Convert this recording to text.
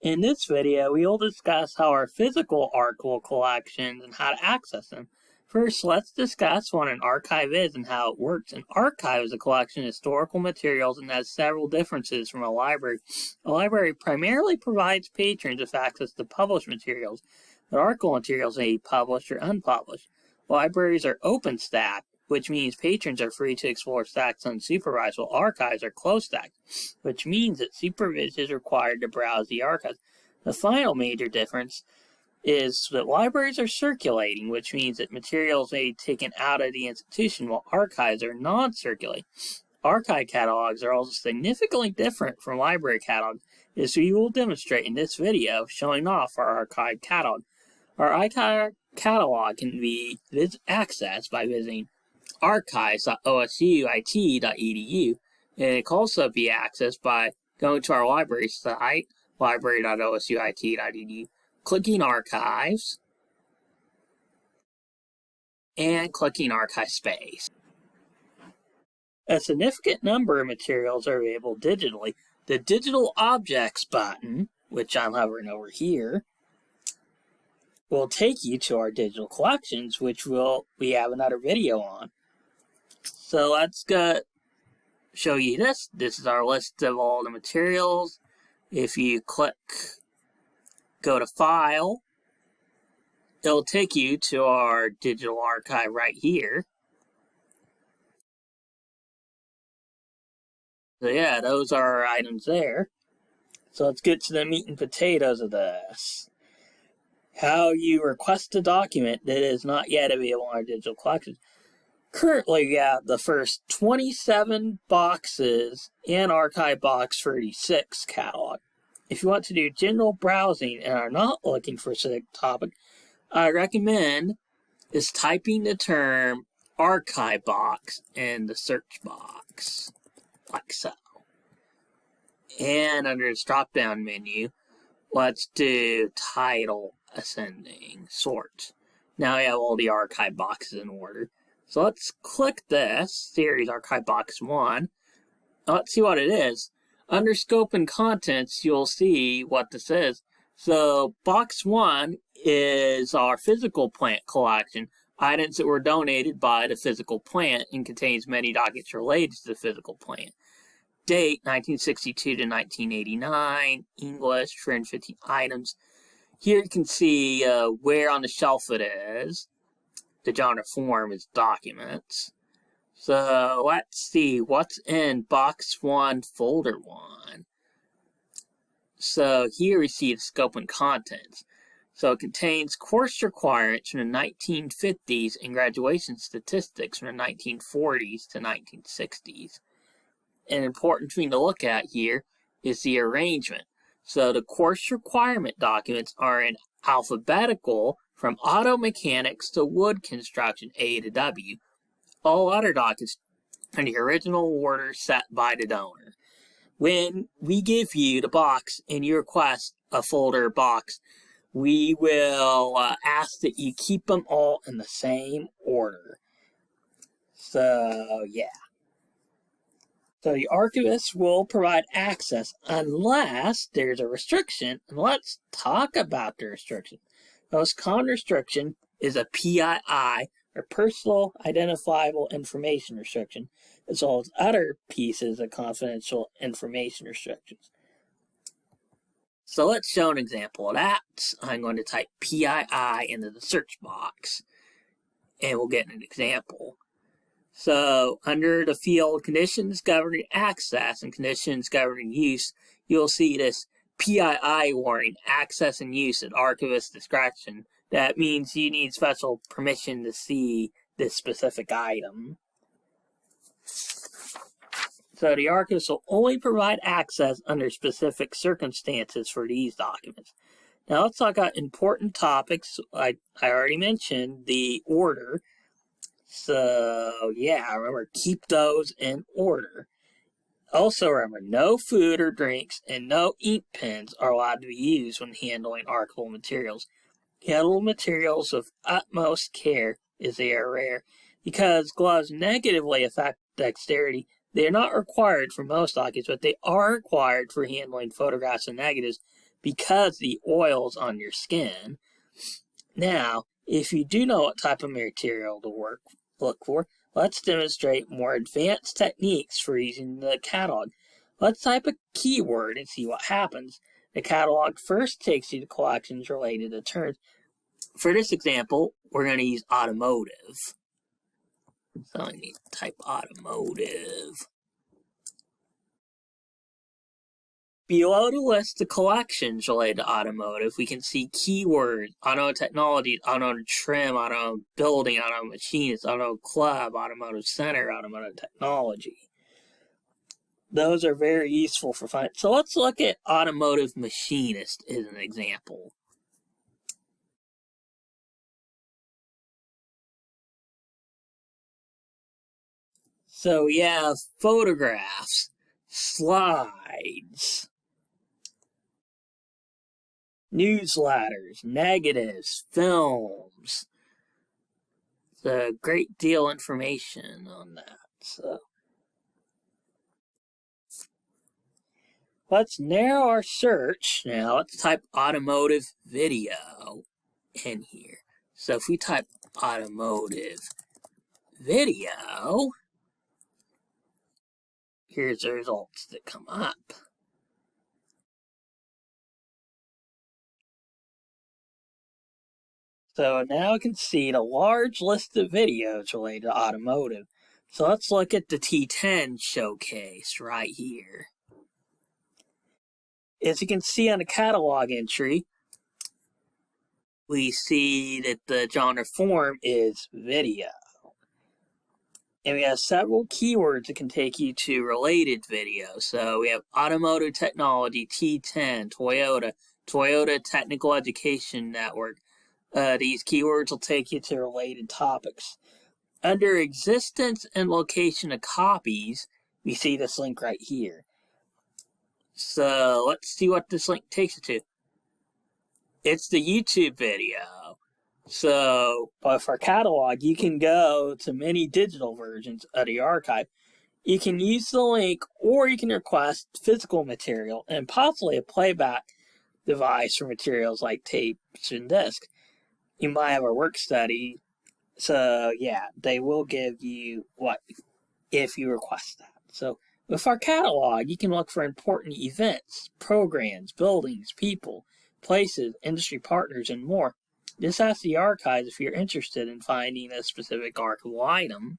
In this video, we will discuss how our physical archival collections and how to access them. First, let's discuss what an archive is and how it works. An archive is a collection of historical materials and has several differences from a library. A library primarily provides patrons with access to published materials, but archival materials may be published or unpublished. Libraries are open stacked, which means patrons are free to explore stacks unsupervised, while archives are closed stacked, which means that supervision is required to browse the archives. The final major difference is that libraries are circulating, which means that materials may be taken out of the institution, while archives are non-circulating. Archive catalogs are also significantly different from library catalogs, as we will demonstrate in this video showing off our archive catalog. Our archive catalog can be accessed by visiting archives.osuit.edu, and it can also be accessed by going to our library site, library.osuit.edu, clicking Archives, and clicking ArchiveSpace. A significant number of materials are available digitally. The Digital Objects button, which I'm hovering over here, will take you to our digital collections, which we have another video on. So let's go show you this. This is our list of all the materials. If you go to File, it'll take you to our digital archive right here. So yeah, those are our items there. So let's get to the meat and potatoes of this. How you request a document that is not yet available in our digital collections. Currently, we have the first 27 boxes in Archive Box 36 catalog. If you want to do general browsing and are not looking for a specific topic, I recommend is typing the term Archive Box in the search box, like so. And under this drop-down menu, let's do Title Ascending Sort. Now we have all the archive boxes in order. So let's click this series Archive Box 1. Let's see what it is. Under Scope and Contents, you'll see what this is. So Box 1 is our physical plant collection, items that were donated by the physical plant, and contains many documents related to the physical plant. Date 1962 to 1989, English, 315 items. Here you can see where on the shelf it is. The genre form is documents. So let's see what's in Box 1, Folder 1. So here we see the scope and contents. So it contains course requirements from the 1950s and graduation statistics from the 1940s to 1960s. An important thing to look at here is the arrangement. So the course requirement documents are in alphabetical from auto mechanics to wood construction A to W. All other documents in the original order set by the donor. When we give you the box and you request a folder box, we will ask that you keep them all in the same order. So, yeah. So the archivist will provide access unless there's a restriction. And let's talk about the restriction. The most common restriction is a PII, or Personal Identifiable Information Restriction, as well as other pieces of confidential information restrictions. So let's show an example of that. I'm going to type PII into the search box, and we'll get an example. So under the field Conditions Governing Access and Conditions Governing Use, you'll see this PII warning, access and use at archivist discretion. That means you need special permission to see this specific item. So the archivist will only provide access under specific circumstances for these documents. Now let's talk about important topics. I already mentioned the order. So yeah, remember, keep those in order. Also remember, no food or drinks and no ink pens are allowed to be used when handling archival materials. Handle materials with utmost care as they are rare. Because gloves negatively affect dexterity, they are not required for most documents, but they are required for handling photographs and negatives because the oil's on your skin. Now, if you do know what type of material to look for, let's demonstrate more advanced techniques for using the catalog. Let's type a keyword and see what happens. The catalog first takes you to collections related to terms. For this example, we're going to use automotive. So I need to type automotive. Below the list of collections related to automotive, we can see keywords, automotive technologies, automotive trim, automotive building, automotive machines, automotive club, automotive center, automotive technology. Those are very useful for finding. So let's look at automotive machinist as an example. So we have photographs, slides, newsletters, negatives, films. It's a great deal of information on that. So let's narrow our search. Now let's type automotive video in here. So if we type automotive video, here's the results that come up. So now we can see the large list of videos related to automotive. So let's look at the T10 showcase right here. As you can see on the catalog entry, we see that the genre form is video. And we have several keywords that can take you to related videos. So we have automotive technology, T10, Toyota Technical Education Network. These keywords will take you to related topics. Under existence and location of copies, we see this link right here. So let's see what this link takes you to. It's the YouTube video. So with our catalog, you can go to many digital versions of the archive. You can use the link, or you can request physical material and possibly a playback device for materials like tapes and discs. You might have a work study. So yeah, they will give you what if you request that. So with our catalog, you can look for important events, programs, buildings, people, places, industry partners, and more. Just ask the archives if you're interested in finding a specific archival item.